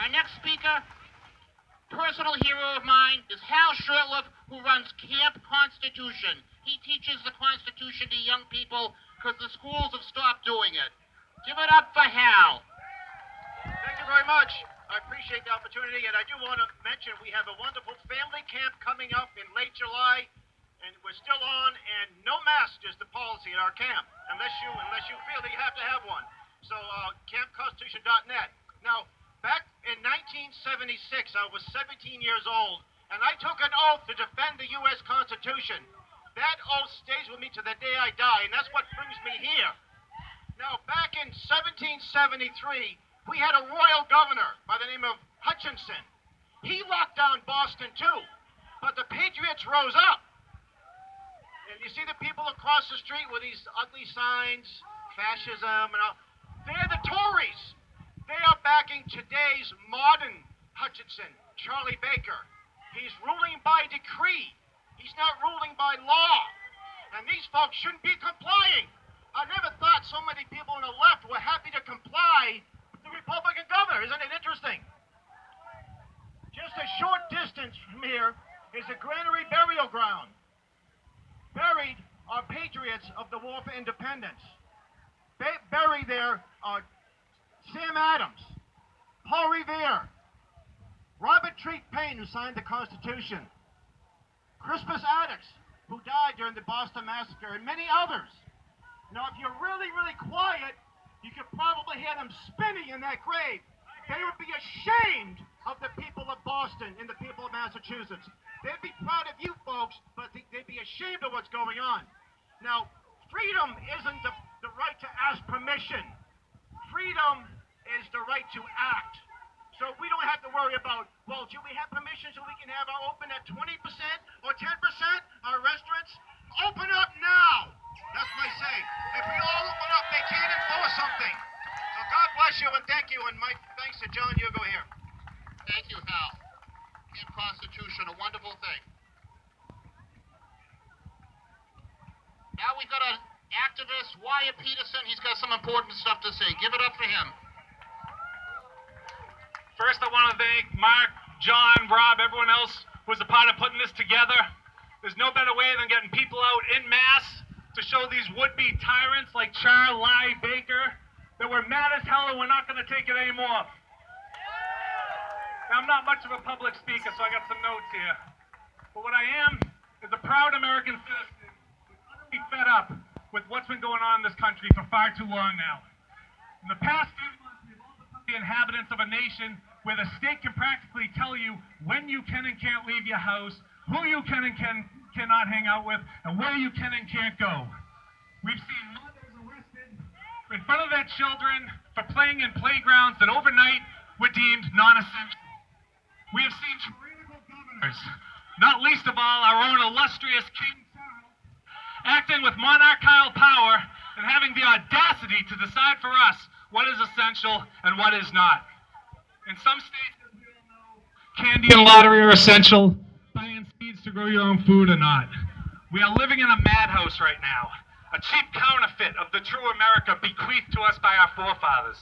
Our next speaker, personal hero of mine, is Hal Shurtleff, who runs Camp Constitution. He teaches the Constitution to young people because the schools have stopped doing it. Give it up for Hal. Thank you very much. I appreciate the opportunity, and I do want to mention we have a wonderful family camp coming up in late July, and we're still on, and no mask is the policy at our camp, unless you feel that you have to have one. So, campconstitution.net. Now, back in 1976, I was 17 years old, and I took an oath to defend the U.S. Constitution. That oath stays with me to the day I die, and that's what brings me here. Now, back in 1773, we had a royal governor by the name of Hutchinson. He locked down Boston too, but the Patriots rose up. And you see the people across the street with these ugly signs, fascism and all. They're the Tories. They are backing today's modern Hutchinson, Charlie Baker. He's ruling by decree. He's not ruling by law. And these folks shouldn't be complying. I never thought so many people on the left were happy to comply with the Republican governor. Isn't it interesting? Just a short distance from here is a granary burial ground. Buried are patriots of the War for Independence. Buried there are Sam Adams, Paul Revere, Robert Treat Paine, who signed the Constitution, Crispus Attucks, who died during the Boston Massacre, and many others. Now, if you're really, really quiet, you could probably hear them spinning in that grave. They would be ashamed of the people of Boston and the people of Massachusetts. They'd be proud of you folks, but they'd be ashamed of what's going on. Now, freedom isn't the right to ask permission. Freedom is the right to act. So we don't have to worry about, well, do we have permission so we can have our open at 20% or 10%? Our restaurants? Open up now! That's my say. If we all open up, they can't enforce something. So God bless you and thank you, and my thanks to John Hugo here. Thank you, Hal. Camp Constitution, a wonderful thing. Now we've got an activist, Wyatt Peterson. He's got some important stuff to say. Give it up for him. First, I want to thank Mark, John, Rob, everyone else who was a part of putting this together. There's no better way than getting people out en masse to show these would-be tyrants like Charlie Baker that we're mad as hell and we're not going to take it anymore. Now, I'm not much of a public speaker, so I got some notes here. But what I am is a proud American citizen who's utterly fed up with what's been going on in this country for far too long now. In the past few months, we've all become the inhabitants of a nation where the state can practically tell you when you can and can't leave your house, who you can and cannot hang out with, and where you can and can't go. We've seen mothers arrested in front of their children for playing in playgrounds that overnight were deemed non-essential. We have seen tyrannical governors, not least of all our own illustrious King Charles, acting with monarchical power and having the audacity to decide for us what is essential and what is not. In some states, as we all know, candy and lottery are essential. Buying seeds to grow your own food or not. We are living in a madhouse right now, a cheap counterfeit of the true America bequeathed to us by our forefathers.